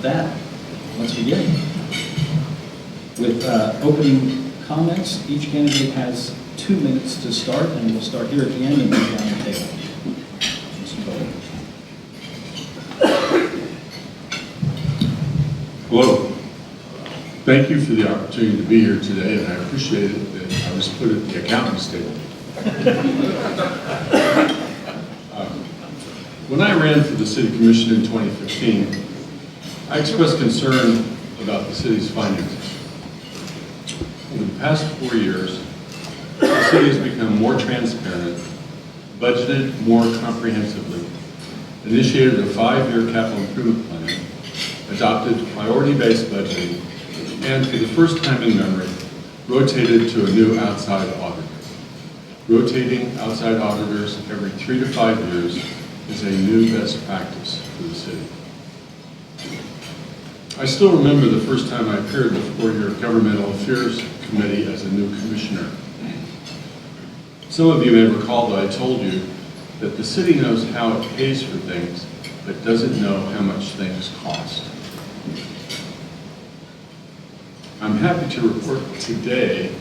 that, let's begin. With opening comments, each candidate has 2 minutes to start, and we'll start here at the end and move down the table. Mr. Bowler. Hello. Thank you for the opportunity to be here today, and I appreciate it that I was put at the accountant's table. When I ran for the City Commission in 2015, I expressed concern about the city's finances. Over the past 4 years, the city has become more transparent, budgeted more comprehensively, initiated a 5-year capital improvement plan, adopted priority-based budgeting, and for the first time in memory, rotated to a new outside auditor. Rotating outside auditors every 3 to 5 years is a new best practice for the city. I still remember the first time I appeared before your Governmental Affairs Committee as a new commissioner. Some of you may recall that I told you that the city knows how it pays for things, but doesn't know how much things cost. I'm happy to report today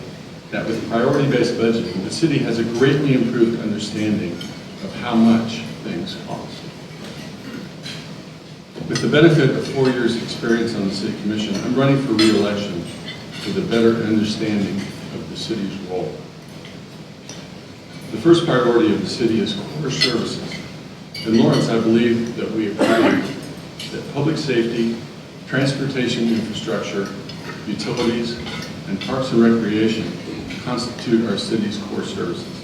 that with priority-based budgeting, the city has a greatly improved understanding of how much things cost. With the benefit of 4 years' experience on the City Commission, I'm running for re-election with a better understanding of the city's role. The first priority of the city is core services. In Lawrence, I believe that we agree that public safety, transportation infrastructure, utilities, and parks and recreation constitute our city's core services.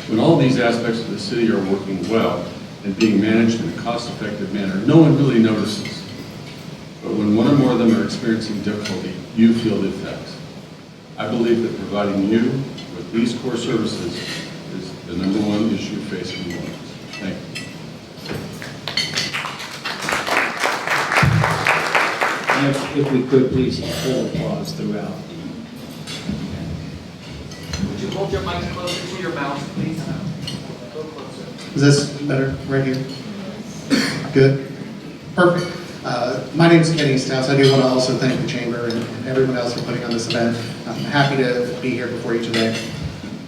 When all these aspects of the city are working well and being managed in a cost-effective manner, no one really notices. But when one or more of them are experiencing difficulty, you feel the effects. I believe that providing you with these core services is the #1 issue facing Lawrence. Thank you. If we could, please hold applause throughout the Would you hold your mic closer to your mouth, please? Go closer. Is this better right here? Good? Perfect. My name is Kenny Stouts. I do want to also thank the Chamber and everyone else for putting on this event. I'm happy to be here before you today.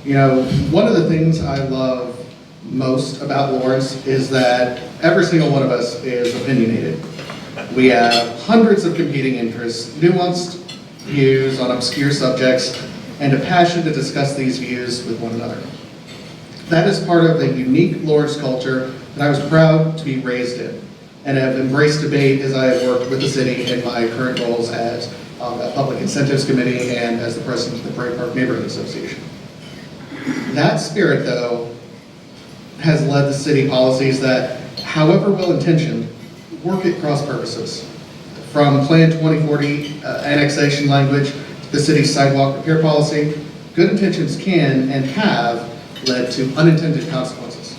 You know, one of the things I love most about Lawrence is that every single one of us is opinionated. We have hundreds of competing interests, nuanced views on obscure subjects, and a passion to discuss these views with one another. That is part of the unique Lawrence culture that I was proud to be raised in, and have embraced debate as I have worked with the city in my current roles as on the Public Incentives Committee and as the president of the Parade Park Neighborhood Association. That spirit, though, has led to city policies that, however well-intentioned, work at cross purposes. From Plan 2040 annexation language to the city's sidewalk repair policy, good intentions can and have led to unintended consequences.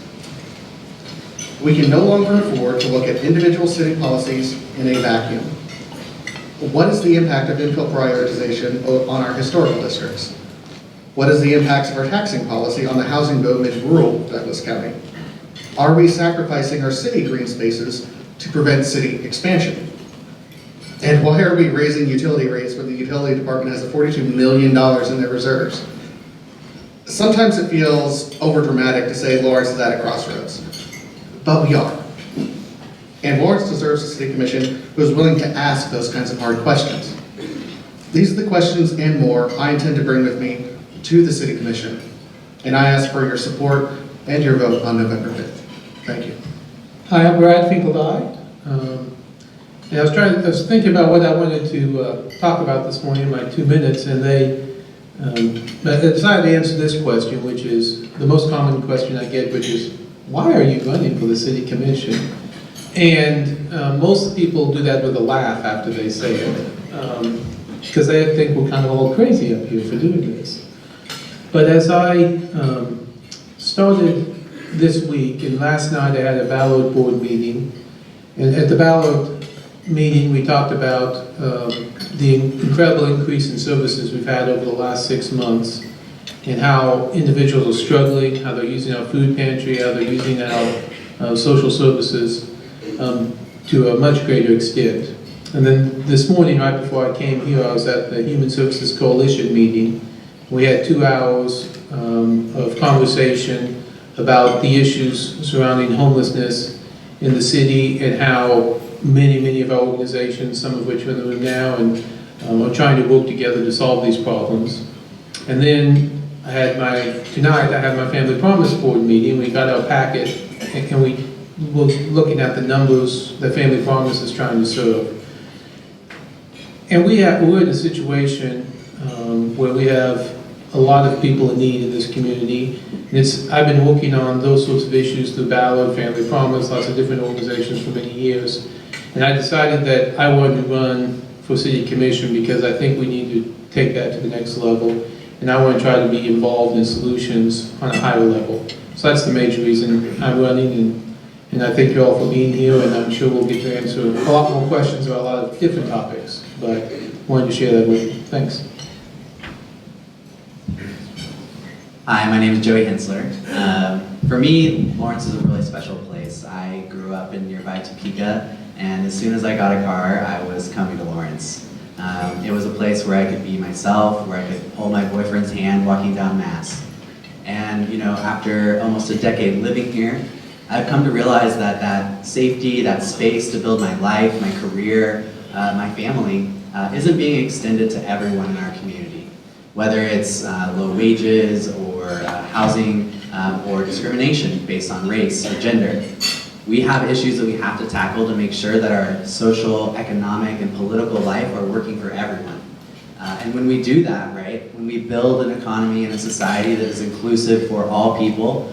We can no longer afford to look at individual city policies in a vacuum. What is the impact of infill prioritization on our historical districts? What is the impacts of our taxing policy on the housing boom in rural Douglas County? Are we sacrificing our city green spaces to prevent city expansion? And why are we raising utility rates when the utility department has $42 million in their reserves? Sometimes it feels overdramatic to say Lawrence is at a crossroads, but we are. And Lawrence deserves a city commission who is willing to ask those kinds of hard questions. These are the questions and more I intend to bring with me to the city commission, and I ask for your support and your vote on November 5th. Thank you. Hi, I'm Brad Finkeldye. And I was thinking about what I wanted to talk about this morning in my 2 minutes, and I decided to answer this question, which is the most common question I get, which is, why are you running for the city commission? And most people do that with a laugh after they say it, because they think we're kind of all crazy up here for doing this. But as I started this week, and last night I had a Ballard board meeting, and at the Ballard meeting we talked about the incredible increase in services we've had over the last 6 months, and how individuals are struggling, how they're using our food pantry, how they're using our social services. to a much greater extent. And then this morning, right before I came here, I was at the Human Services Coalition meeting. We had 2 hours of conversation about the issues surrounding homelessness in the city and how many of our organizations, some of which are in the room now, and are trying to work together to solve these problems. And then tonight I had my Family Promise Board meeting. We got our packet and we were looking at the numbers that Family Promise is trying to serve. And we're in a situation where we have a lot of people in need in this community. And I've been working on those sorts of issues through Ballard, Family Promise, lots of different organizations for many years. And I decided that I wanted to run for City Commission because I think we need to take that to the next level. And I want to try to be involved in solutions on a higher level. So that's the major reason I'm running, and I thank you all for being here, and I'm sure we'll get to answer a lot more questions about a lot of different topics, but wanted to share that with you. Thanks. Hi, my name is Joey Hensler. For me, Lawrence is a really special place. I grew up in nearby Topeka, and as soon as I got a car, I was coming to Lawrence. It was a place where I could be myself, where I could hold my boyfriend's hand walking down Mass. And after almost a decade living here, I've come to realize that that safety, that space to build my life, my career, my family, isn't being extended to everyone in our community. Whether it's low wages or housing or discrimination based on race or gender. We have issues that we have to tackle to make sure that our social, economic, and political life are working for everyone. And when we do that, right, when we build an economy and a society that is inclusive for all people,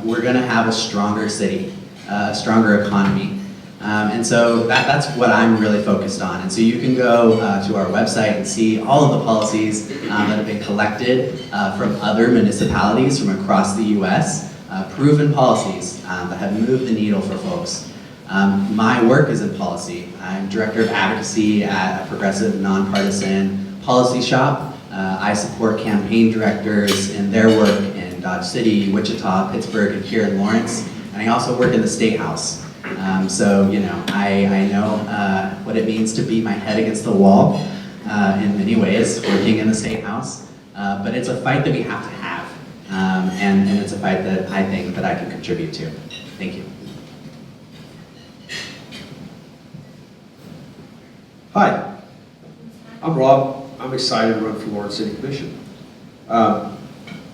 we're going to have a stronger city, a stronger economy. And so that's what I'm really focused on. And so you can go to our website and see all of the policies that have been collected from other municipalities from across the U.S., proven policies that have moved the needle for folks. My work is in policy. I'm Director of Advocacy at a progressive, nonpartisan policy shop. I support campaign directors in their work in Dodge City, Wichita, Pittsburgh, and here in Lawrence. And I also work in the State House. So, I know what it means to beat my head against the wall in many ways, working in the State House. But it's a fight that we have to have. And it's a fight that I think that I can contribute to. Thank you. Hi, I'm Rob. I'm excited to run for Lawrence City Commission. I'm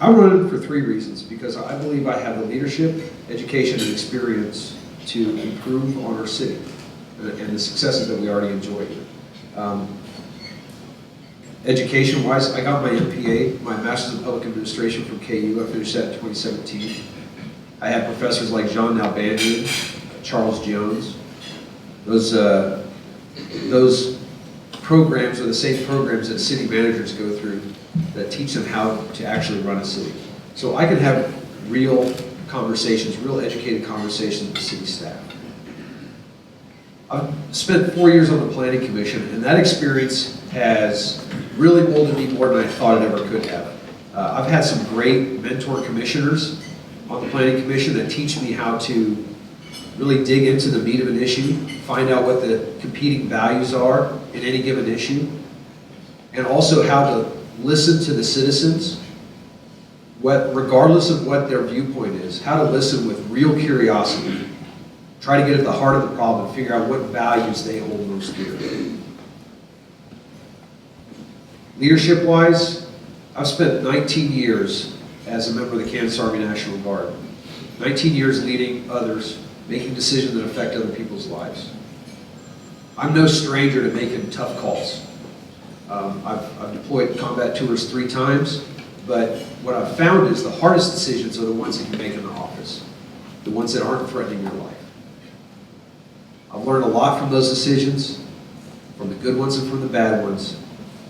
running for 3 reasons, because I believe I have the leadership, education, and experience to improve on our city and the successes that we already enjoy here. Education-wise, I got my MPA, my Master's of Public Administration from KU. I finished that in 2017. I have professors like John Nalbandian, Charles Jones. Those programs are the same programs that city managers go through that teach them how to actually run a city. So I can have real conversations, real educated conversations with the city staff. I've spent 4 years on the Planning Commission, and that experience has really molded me more than I thought it ever could have. I've had some great mentor commissioners on the Planning Commission that teach me how to really dig into the meat of an issue, find out what the competing values are in any given issue, and also how to listen to the citizens, regardless of what their viewpoint is, how to listen with real curiosity, try to get at the heart of the problem, figure out what values they hold most dear. Leadership-wise, I've spent 19 years as a member of the Kansas Army National Guard. 19 years leading others, making decisions that affect other people's lives. I'm no stranger to making tough calls. I've deployed combat tours 3 times, but what I've found is the hardest decisions are the ones that you make in the office, the ones that aren't threatening your life. I've learned a lot from those decisions, from the good ones and from the bad ones,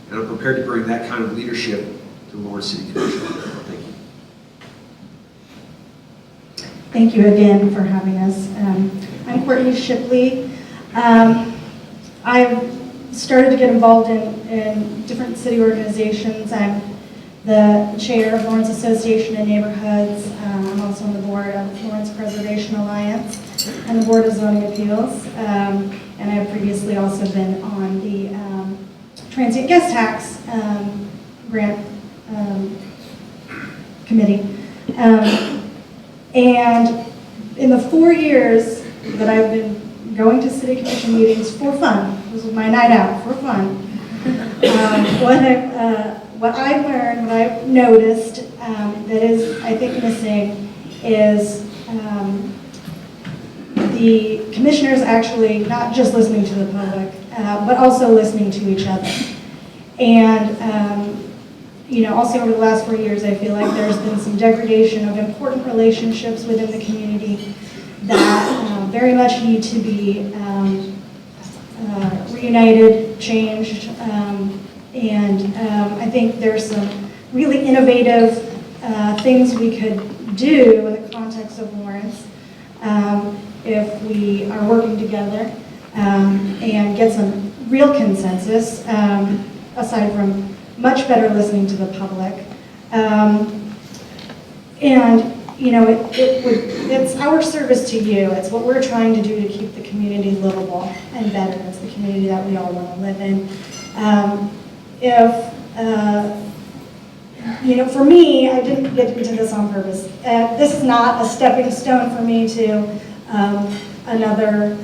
and I'm prepared to bring that kind of leadership to the Lawrence City Commission. Thank you. Thank you again for having us. I'm Courtney Shipley. I've started to get involved in different city organizations. I'm the chair of Lawrence Association of Neighborhoods. I'm also on the board of Lawrence Preservation Alliance. on the Board of Zoning Appeals, and I have previously also been on the Transient Guest Tax Grant Committee. And in the 4 years that I've been going to city commission meetings for fun, this was my night out for fun, what I've learned, what I've noticed that is, I think, missing is the commissioners actually not just listening to the public, but also listening to each other. And also over the last 4 years, I feel like there's been some degradation of important relationships within the community that very much need to be reunited, changed, and I think there's some really innovative things we could do in the context of Lawrence if we are working together and get some real consensus, aside from much better listening to the public. It's our service to you. It's what we're trying to do to keep the community livable and better. It's the community that we all want to live in. For me, I didn't get into this on purpose. This is not a stepping stone for me to another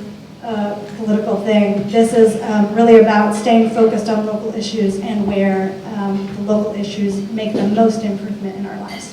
political thing. This is really about staying focused on local issues and where the local issues make the most improvement in our lives.